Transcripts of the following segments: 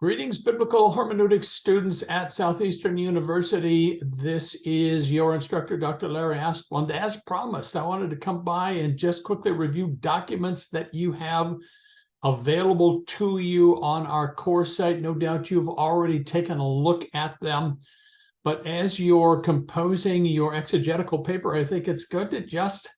Greetings, Biblical Hermeneutics students at Southeastern University. This is your instructor, Dr. Larry Asplund. As promised, I wanted to come by and just quickly review documents that you have available to you on our course site. No doubt you've already taken a look at them, but as you're composing your exegetical paper, I think it's good to just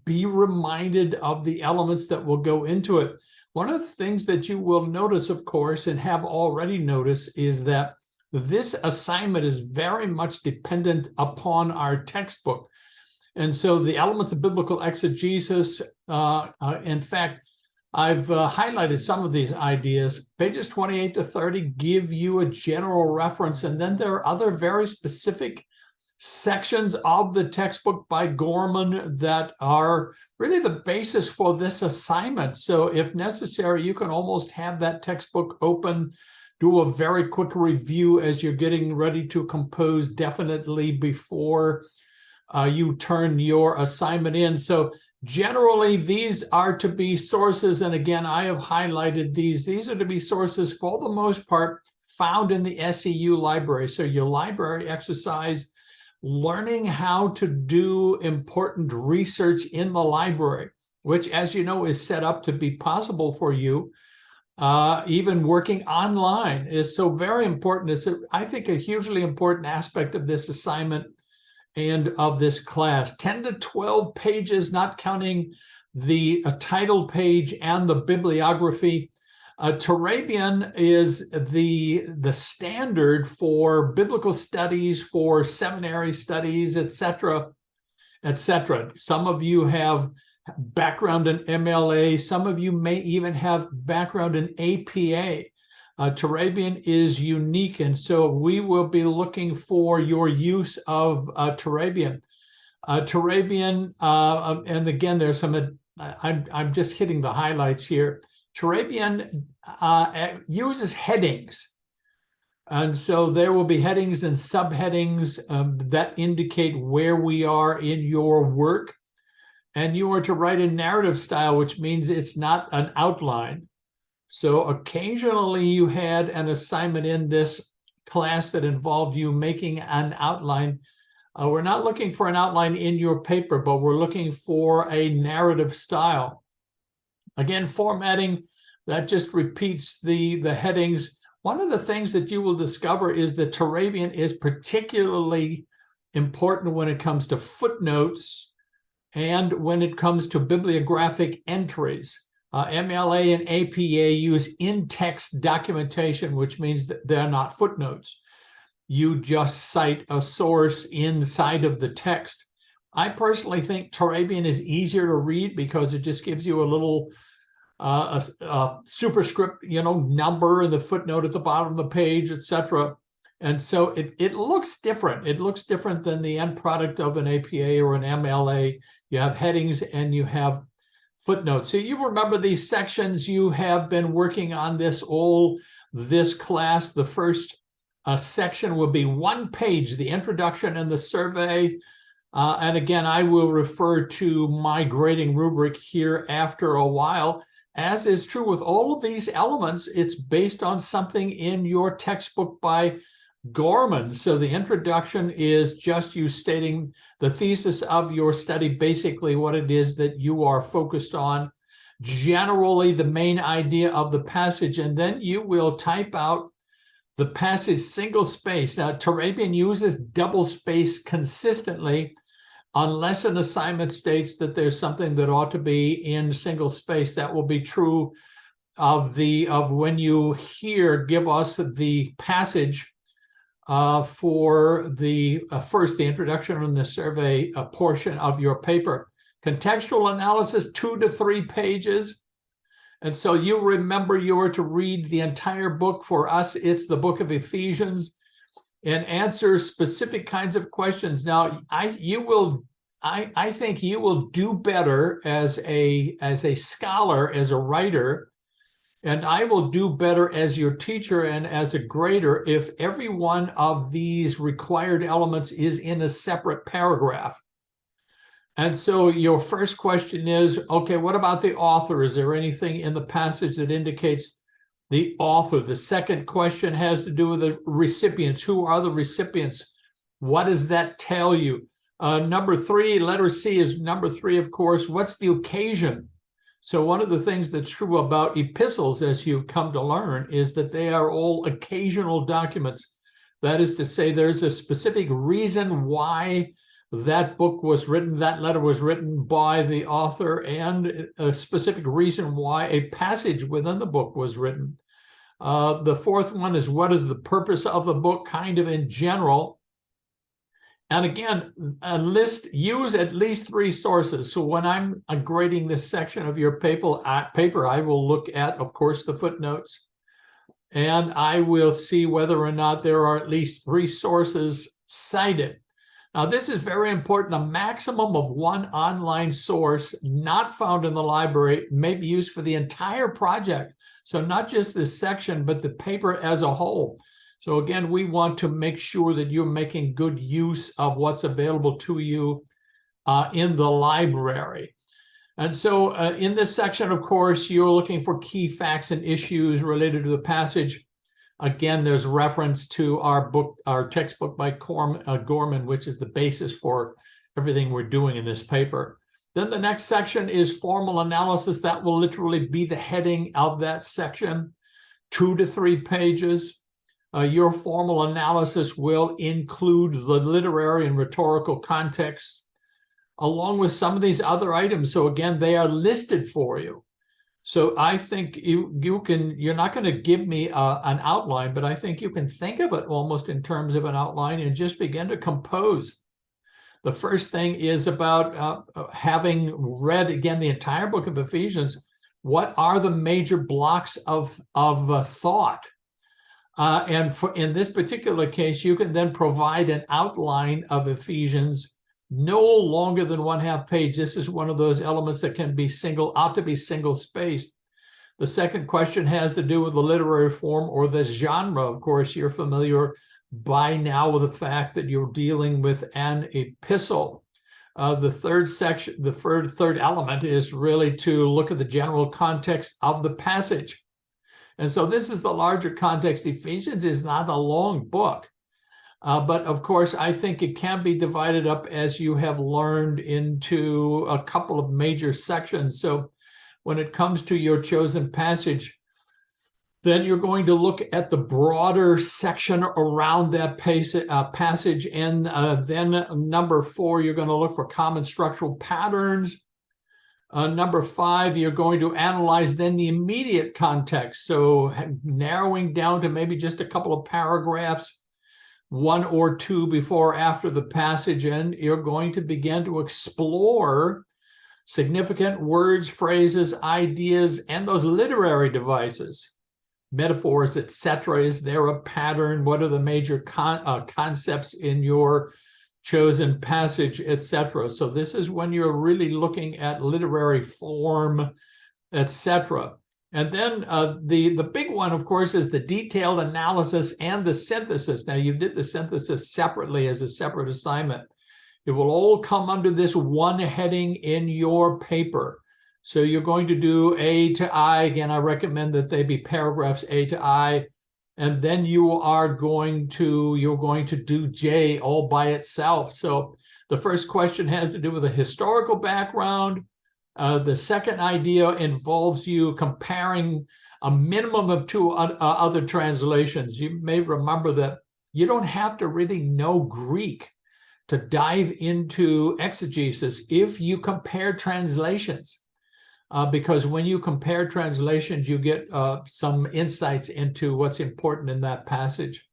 be reminded of the elements that will go into it. One of the things that you will notice, of course, and have already noticed, is that this assignment is very much dependent upon our textbook. And so the elements of biblical exegesis, in fact, I've highlighted some of these ideas. Pages 28 to 30 give you a general reference, and then there are other very specific sections of the textbook by Gorman that are really the basis for this assignment. So if necessary, you can almost have that textbook open, do a very quick review as you're getting ready to compose, definitely before you turn your assignment in. So generally, these are to be sources, and again, I have highlighted these. These are to be sources, for the most part, found in the SEU library. So your library exercise, learning how to do important research in the library, which, as you know, is set up to be possible for you. Even working online is so very important. It's, I think, a hugely important aspect of this assignment and of this class. 10 to 12 pages, not counting the title page and the bibliography. Turabian is the standard for biblical studies, for seminary studies, etc., etc. Some of you have background in MLA. Some of you may even have background in APA. Turabian is unique, and so we will be looking for your use of Turabian. Turabian, and again, there's some, I'm just hitting the highlights here. Turabian uses headings, and so there will be headings and subheadings that indicate where we are in your work, and you are to write in narrative style, which means it's not an outline. So occasionally you had an assignment in this class that involved you making an outline. We're not looking for an outline in your paper, but we're looking for a narrative style. Again, formatting, that just repeats the headings. One of the things that you will discover is that Turabian is particularly important when it comes to footnotes and when it comes to bibliographic entries. MLA and APA use in-text documentation, which means that they're not footnotes. You just cite a source inside of the text. I personally think Turabian is easier to read because it just gives you a little superscript, number in the footnote at the bottom of the page, etc. And so it looks different. It looks different than the end product of an APA or an MLA. You have headings and you have footnotes. So you remember these sections. You have been working on this this class. The first section will be one page, the introduction and the survey. And again, I will refer to my grading rubric here after a while. As is true with all of these elements, it's based on something in your textbook by Gorman. So the introduction is just you stating the thesis of your study, basically what it is that you are focused on, generally the main idea of the passage, and then you will type out the passage single space. Now, Turabian uses double space consistently, unless an assignment states that there's something that ought to be in single space. That will be true of when you here give us the passage for the first, the introduction and the survey portion of your paper. Contextual analysis, 2 to 3 pages. And so you remember you are to read the entire book. For us, it's the book of Ephesians, and answer specific kinds of questions. Now, I think you will do better as a scholar, as a writer, and I will do better as your teacher and as a grader if every one of these required elements is in a separate paragraph. And so your first question is, okay, what about the author? Is there anything in the passage that indicates the author. The second question has to do with the recipients. Who are the recipients? What does that tell you? Number 3, letter C is number 3, of course. What's the occasion? So one of the things that's true about epistles, as you've come to learn, is that they are all occasional documents. That is to say, there's a specific reason why that book was written, that letter was written by the author, and a specific reason why a passage within the book was written. The fourth one is, what is the purpose of the book, kind of in general. And again, use at least 3 sources. So when I'm grading this section of your paper, I will look at, of course, the footnotes, and I will see whether or not there are at least 3 sources cited. Now, this is very important. A maximum of 1 online source not found in the library may be used for the entire project. So not just this section, but the paper as a whole. So again, we want to make sure that you're making good use of what's available to you in the library. And so in this section, of course, you're looking for key facts and issues related to the passage. Again, there's reference to our book, our textbook by Gorman, which is the basis for everything we're doing in this paper. Then the next section is formal analysis. That will literally be the heading of that section, 2 to 3 pages. Your formal analysis will include the literary and rhetorical context, along with some of these other items. So again, they are listed for you. So I think you're not going to give me an outline, but I think you can think of it almost in terms of an outline and just begin to compose. The first thing is about having read, again, the entire book of Ephesians. What are the major blocks of thought? And in this particular case, you can then provide an outline of Ephesians no longer than 1/2 page. This is one of those elements that can be ought to be single spaced. The second question has to do with the literary form or the genre. Of course, you're familiar by now with the fact that you're dealing with an epistle. The third section, the third element is really to look at the general context of the passage. And so this is the larger context. Ephesians is not a long book. But of course, I think it can be divided up, as you have learned, into a couple of major sections. So when it comes to your chosen passage, then you're going to look at the broader section around that passage. And then number 4, you're going to look for common structural patterns. Number 5, you're going to analyze then the immediate context. So narrowing down to maybe just a couple of paragraphs, 1 or 2 before or after the passage, and you're going to begin to explore significant words, phrases, ideas, and those literary devices, metaphors, etc. Is there a pattern? What are the major concepts in your chosen passage, etc.? So this is when you're really looking at literary form, etc. And then the big one, of course, is the detailed analysis and the synthesis. Now, you did the synthesis separately as a separate assignment. It will all come under this one heading in your paper. So you're going to do A to I. Again, I recommend that they be paragraphs A to I. And then you're going to do J all by itself. So the first question has to do with a historical background. The second idea involves you comparing a minimum of 2 other translations. You may remember that you don't have to really know Greek to dive into exegesis if you compare translations. Because when you compare translations, you get some insights into what's important in that passage.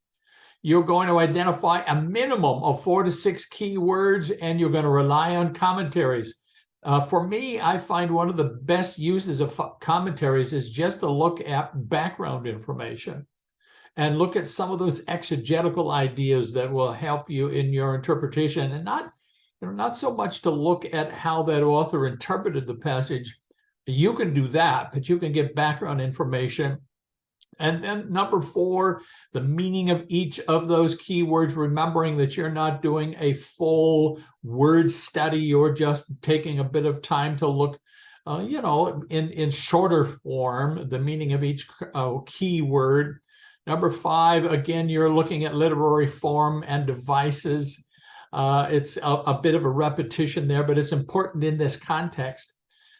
You're going to identify a minimum of 4 to 6 key words, and you're going to rely on commentaries. For me, I find one of the best uses of commentaries is just to look at background information and look at some of those exegetical ideas that will help you in your interpretation, and not so much to look at how that author interpreted the passage. You can do that, but you can get background information. And then number 4, the meaning of each of those keywords, remembering that you're not doing a full word study. You're just taking a bit of time to look in shorter form, the meaning of each key word. Number 5, again, you're looking at literary form and devices. It's a bit of a repetition there, but it's important in this context.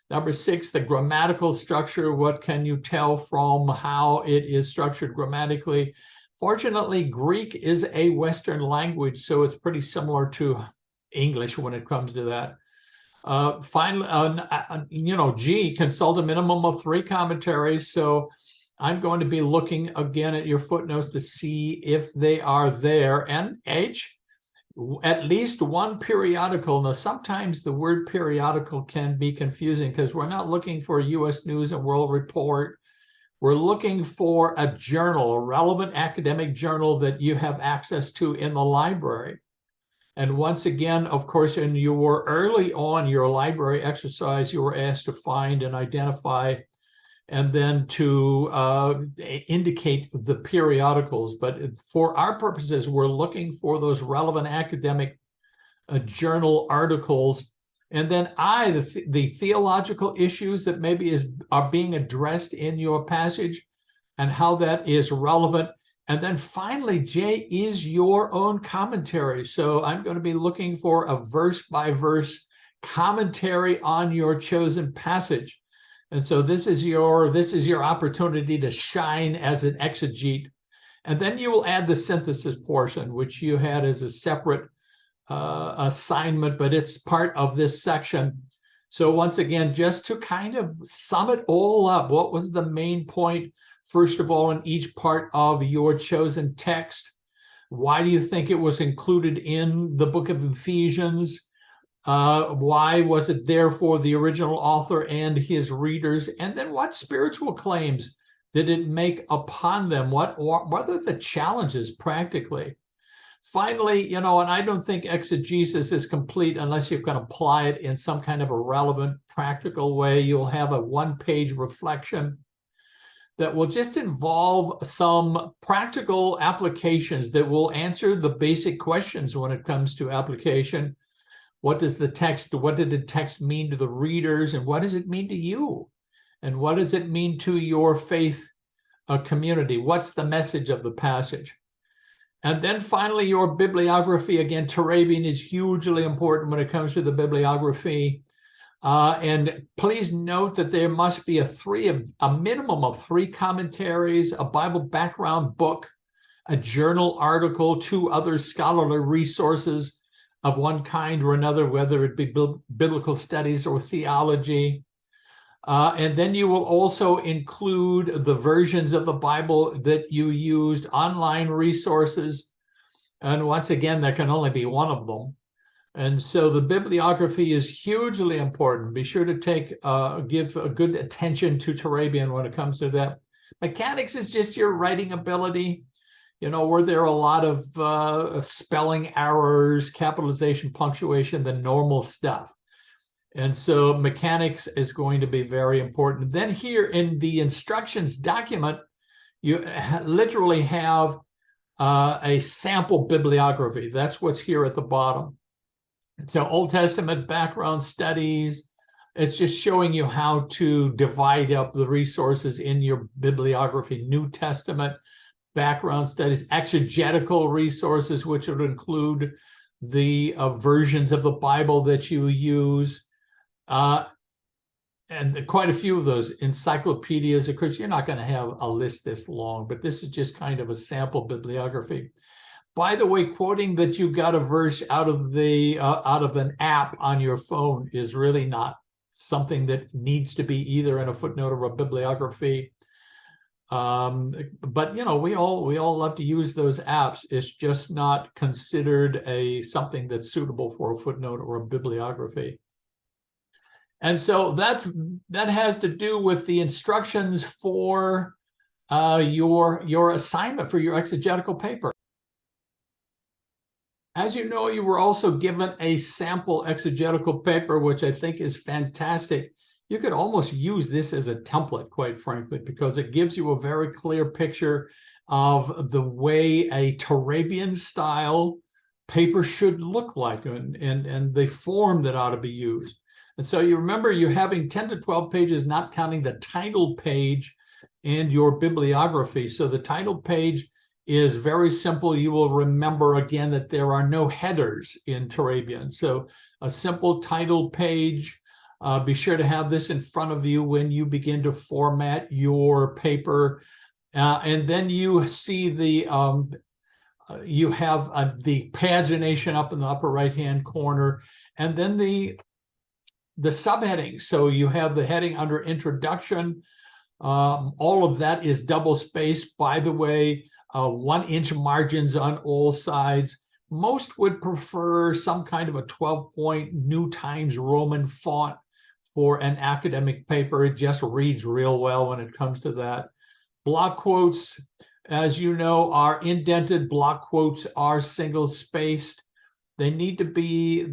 Number 6, the grammatical structure. What can you tell from how it is structured grammatically? Fortunately, Greek is a Western language, so it's pretty similar to English when it comes to that. Finally, G, consult a minimum of 3 commentaries. So I'm going to be looking again at your footnotes to see if they are there. And H, at least 1 periodical. Now, sometimes the word periodical can be confusing because we're not looking for a U.S. News and World Report. We're looking for a journal, a relevant academic journal that you have access to in the library. And once again, of course, in your early on your library exercise, you were asked to find and identify and then to indicate the periodicals. But for our purposes, we're looking for those relevant academic journal articles. And then I, the theological issues that maybe are being addressed in your passage and how that is relevant. And then finally, J is your own commentary. So I'm going to be looking for a verse-by-verse commentary on your chosen passage. And so this is your opportunity to shine as an exegete. And then you will add the synthesis portion, which you had as a separate assignment, but it's part of this section. So once again, just to kind of sum it all up, what was the main point, first of all, in each part of your chosen text? Why do you think it was included in the book of Ephesians? Why was it there for the original author and his readers? And then what spiritual claims did it make upon them? What are the challenges practically? Finally, and I don't think exegesis is complete unless you can apply it in some kind of a relevant, practical way. You'll have a 1-page reflection that will just involve some practical applications that will answer the basic questions when it comes to application. What did the text mean to the readers, and what does it mean to you? And what does it mean to your faith community? What's the message of the passage? And then finally, your bibliography. Again, Turabian is hugely important when it comes to the bibliography. And please note that there must be a minimum of 3 commentaries, a Bible background book, a journal article, 2 other scholarly resources of one kind or another, whether it be biblical studies or theology. And then you will also include the versions of the Bible that you used, online resources. And once again, there can only be one of them. And so the bibliography is hugely important. Be sure to give a good attention to Turabian when it comes to that. Mechanics is just your writing ability. Were there a lot of spelling errors, capitalization, punctuation, the normal stuff. And so mechanics is going to be very important. Then here in the instructions document, you literally have a sample bibliography. That's what's here at the bottom. So Old Testament background studies, it's just showing you how to divide up the resources in your bibliography. New Testament background studies, exegetical resources, which would include the versions of the Bible that you use. And quite a few of those encyclopedias. Of course, you're not going to have a list this long, but this is just kind of a sample bibliography. By the way, quoting that you got a verse out of an app on your phone is really not something that needs to be either in a footnote or a bibliography. But we all love to use those apps. It's just not considered something that's suitable for a footnote or a bibliography. And so that has to do with the instructions for your assignment for your exegetical paper. As you know, you were also given a sample exegetical paper, which I think is fantastic. You could almost use this as a template, quite frankly, because it gives you a very clear picture of the way a Turabian style paper should look like and the form that ought to be used. And so you remember you're having 10 to 12 pages, not counting the title page and your bibliography. So the title page is very simple. You will remember again that there are no headers in Turabian. So a simple title page. Be sure to have this in front of you when you begin to format your paper. And then you see the you have the pagination up in the upper right-hand corner, and then the subheading. So you have the heading under introduction. All of that is double spaced, by the way, 1-inch margins on all sides. Most would prefer some kind of a 12-point New Times Roman font for an academic paper. It just reads real well when it comes to that. Block quotes, as you know, are indented. Block quotes are single spaced. They need to be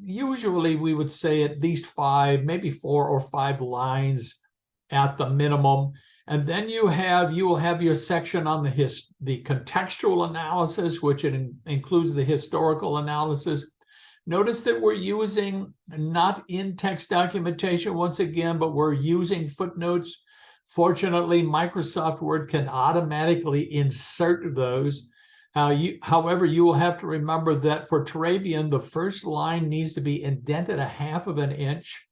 usually we would say at least 5, maybe 4 or 5 lines at the minimum. And then you will have your section on the contextual analysis, which includes the historical analysis. Notice that we're using not in-text documentation once again, but we're using footnotes. Fortunately, Microsoft Word can automatically insert those. However, you will have to remember that for Turabian, the first line needs to be indented 1/2 inch.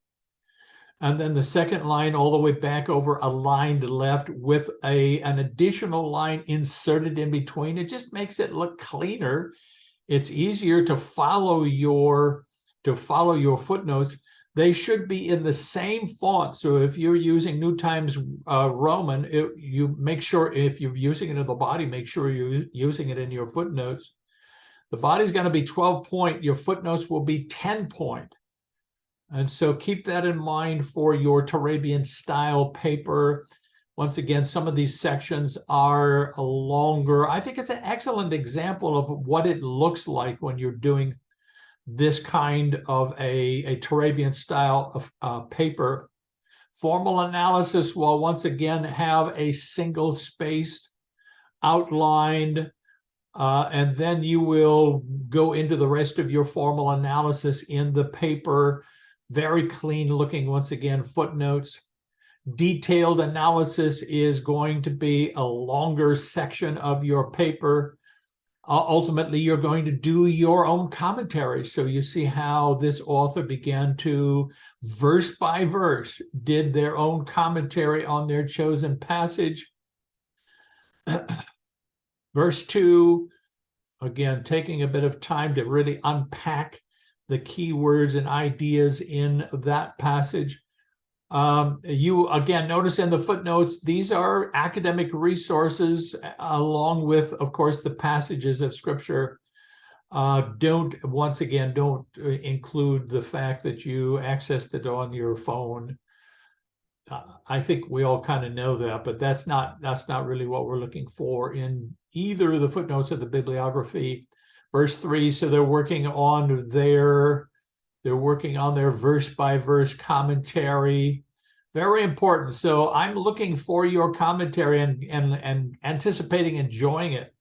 And then the second line all the way back over aligned left with an additional line inserted in between. It just makes it look cleaner. It's easier to follow your footnotes. They should be in the same font. So if you're using New Times Roman, you make sure if you're using it in the body, make sure you're using it in your footnotes. The body's going to be 12-point. Your footnotes will be 10-point. And so keep that in mind for your Turabian style paper. Once again, some of these sections are longer. I think it's an excellent example of what it looks like when you're doing this kind of a Turabian style of paper. Formal analysis will once again have a single spaced outlined, and then you will go into the rest of your formal analysis in the paper. Very clean looking, once again, footnotes. Detailed analysis is going to be a longer section of your paper. Ultimately, you're going to do your own commentary. So you see how this author began to, verse by verse, did their own commentary on their chosen passage. Verse 2, again, taking a bit of time to really unpack the key words and ideas in that passage. You, again, notice in the footnotes, these are academic resources along with, of course, the passages of Scripture. Don't include the fact that you accessed it on your phone. I think we all kind of know that, but that's not really what we're looking for in either the footnotes or the bibliography. Verse 3, so they're working on their verse by verse commentary. Very important. So I'm looking for your commentary and anticipating enjoying it.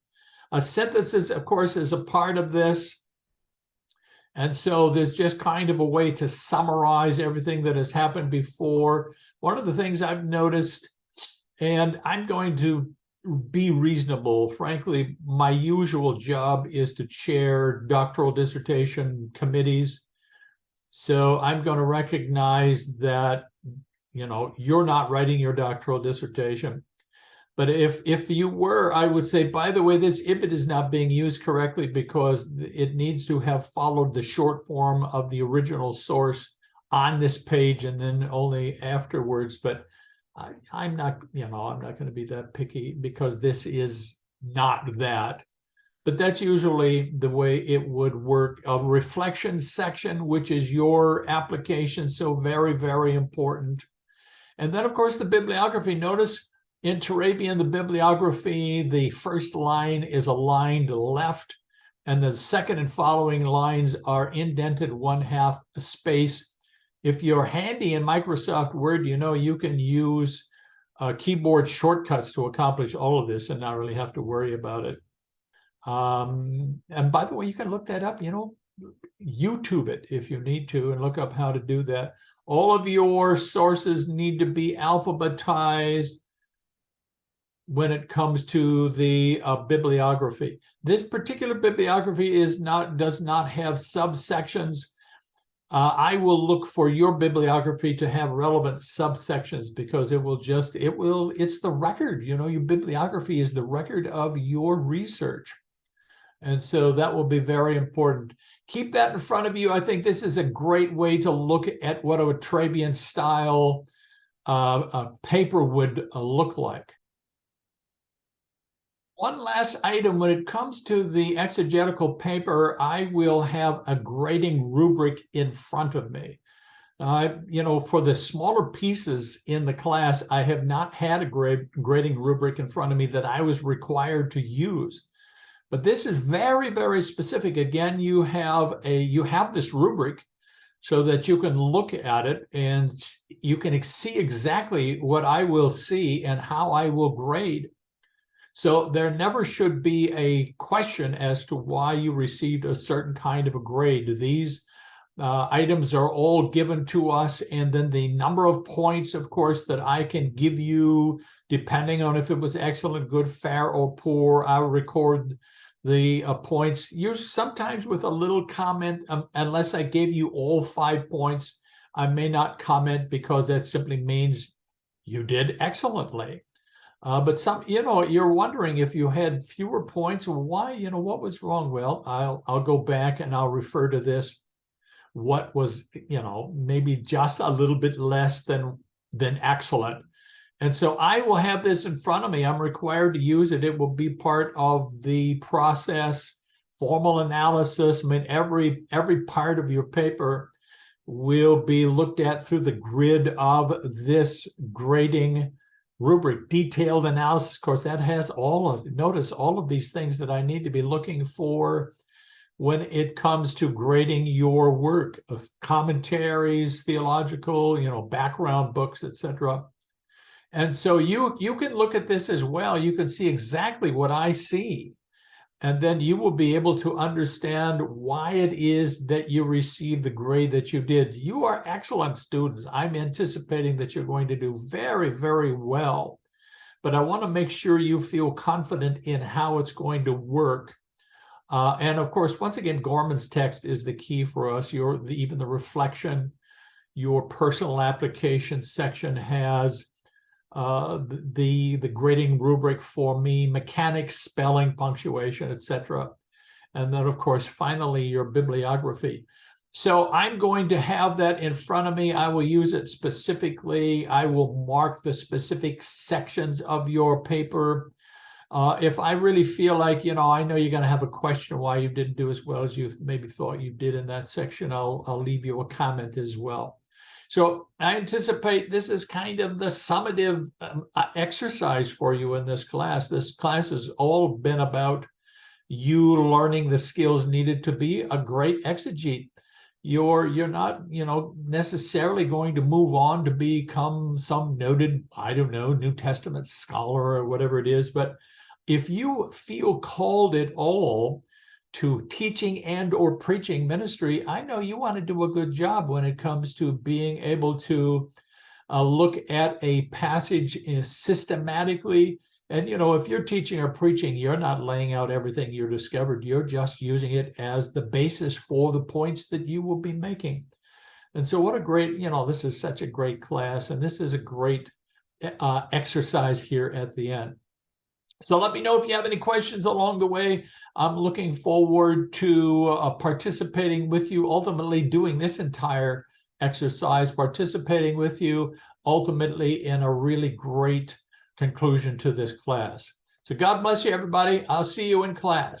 A synthesis, of course, is a part of this. And so there's just kind of a way to summarize everything that has happened before. One of the things I've noticed, and I'm going to be reasonable. Frankly, my usual job is to chair doctoral dissertation committees. So I'm going to recognize that, you're not writing your doctoral dissertation. But if you were, I would say, by the way, this IBID is not being used correctly because it needs to have followed the short form of the original source on this page and then only afterwards. But I'm not going to be that picky because this is not that. But that's usually the way it would work. A reflection section, which is your application, so very, very important. And then, of course, the bibliography. Notice in Turabian, the bibliography, the first line is aligned left, and the second and following lines are indented 1/2 space. If you're handy in Microsoft Word, you can use keyboard shortcuts to accomplish all of this and not really have to worry about it. And by the way, you can look that up, YouTube it if you need to and look up how to do that. All of your sources need to be alphabetized when it comes to the bibliography. This particular bibliography does not have subsections. I will look for your bibliography to have relevant subsections, because it's the record. Your bibliography is the record of your research. And so that will be very important. Keep that in front of you. I think this is a great way to look at what a Trabian style paper would look like. One last item, when it comes to the exegetical paper, I will have a grading rubric in front of me. For the smaller pieces in the class, I have not had a grading rubric in front of me that I was required to use. But this is very, very specific. Again, you have this rubric so that you can look at it and you can see exactly what I will see and how I will grade. So there never should be a question as to why you received a certain kind of a grade. These items are all given to us, and then the number of points, of course, that I can give you, depending on if it was excellent, good, fair, or poor. I'll record the points, usually sometimes with a little comment. Unless I gave you all 5 points, I may not comment, because that simply means you did excellently. But you're wondering if you had fewer points, why, what was wrong? Well, I'll go back and I'll refer to this. What was, maybe just a little bit less than excellent. And so I will have this in front of me. I'm required to use it. It will be part of the process, formal analysis. I mean, every part of your paper will be looked at through the grid of this grading rubric. Detailed analysis, of course, that has notice all of these things that I need to be looking for when it comes to grading your work, of commentaries, theological, background books, etc. And so you can look at this as well. You can see exactly what I see. And then you will be able to understand why it is that you received the grade that you did. You are excellent students. I'm anticipating that you're going to do very, very well. But I want to make sure you feel confident in how it's going to work. And of course, once again, Gorman's text is the key for us. Even the reflection, your personal application section has the grading rubric for me, mechanics, spelling, punctuation, etc. And then, of course, finally, your bibliography. So I'm going to have that in front of me. I will use it specifically. I will mark the specific sections of your paper. If I really feel like, I know you're going to have a question why you didn't do as well as you maybe thought you did in that section, I'll leave you a comment as well. So I anticipate this is kind of the summative exercise for you in this class. This class has all been about you learning the skills needed to be a great exegete. You're not, necessarily going to move on to become some noted, New Testament scholar or whatever it is. But if you feel called at all to teaching and or preaching ministry, I know you want to do a good job when it comes to being able to look at a passage systematically. And, if you're teaching or preaching, you're not laying out everything you discovered. You're just using it as the basis for the points that you will be making. And so what a great, this is such a great class, and this is a great exercise here at the end. So let me know if you have any questions along the way. I'm looking forward to participating with you, ultimately doing this entire exercise, participating with you, ultimately in a really great conclusion to this class. So God bless you, everybody. I'll see you in class.